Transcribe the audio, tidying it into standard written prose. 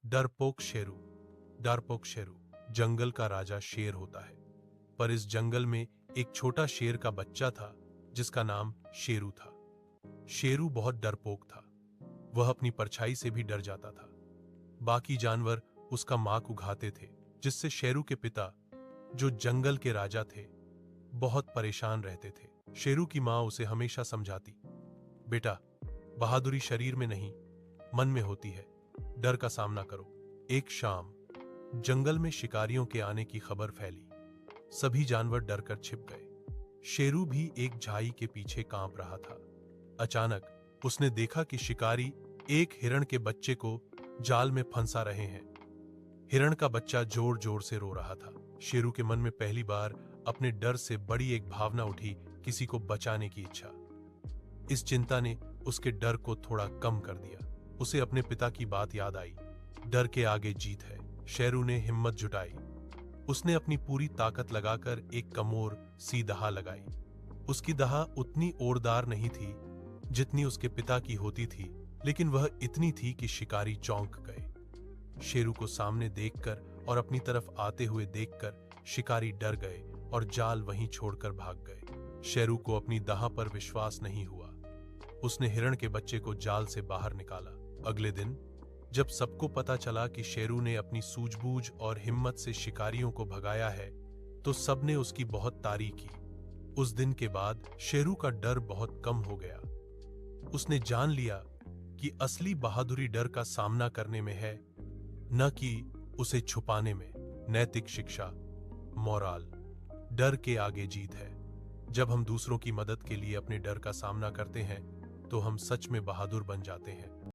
डरपोक शेरू। डरपोक शेरू जंगल का राजा शेर होता है, पर इस जंगल में एक छोटा शेर का बच्चा था जिसका नाम शेरू था। शेरू बहुत डरपोक था। वह अपनी परछाई से भी डर जाता था। बाकी जानवर उसका मांग उघाते थे, जिससे शेरू के पिता, जो जंगल के राजा थे, बहुत परेशान रहते थे। शेरू की मां उसे हमेशा समझाती, बेटा, बहादुरी शरीर में नहीं, मन में होती है। डर का सामना करो। एक शाम जंगल में शिकारियों के आने की खबर फैली। सभी जानवर डरकर छिप गए। शेरू भी एक झाई के पीछे कांप रहा था। अचानक उसने देखा कि शिकारी एक हिरण के बच्चे को जाल में फंसा रहे हैं। हिरण का बच्चा जोर जोर से रो रहा था। शेरू के मन में पहली बार अपने डर से बड़ी एक भावना उठी, किसी को बचाने की इच्छा। इस चिंता ने उसके डर को थोड़ा कम कर दिया। उसे अपने पिता की बात याद आई, डर के आगे जीत है। शेरू ने हिम्मत जुटाई। उसने अपनी पूरी ताकत लगाकर एक कमोर सी दहा लगाई। उसकी दहा उतनी ओरदार नहीं थी जितनी उसके पिता की होती थी, लेकिन वह इतनी थी कि शिकारी चौंक गए। शेरू को सामने देखकर और अपनी तरफ आते हुए देखकर शिकारी डर गए और जाल वहीं छोड़कर भाग गए। शेरू को अपनी दहा पर विश्वास नहीं हुआ। उसने हिरण के बच्चे को जाल से बाहर निकाला। अगले दिन जब सबको पता चला कि शेरू ने अपनी सूझबूझ और हिम्मत से शिकारियों को भगाया है, तो सबने उसकी बहुत तारीफ की। उस दिन के बाद शेरू का डर बहुत कम हो गया। उसने जान लिया कि असली बहादुरी डर का सामना करने में है, न कि उसे छुपाने में। नैतिक शिक्षा, मोरल, डर के आगे जीत है। जब हम दूसरों की मदद के लिए अपने डर का सामना करते हैं, तो हम सच में बहादुर बन जाते हैं।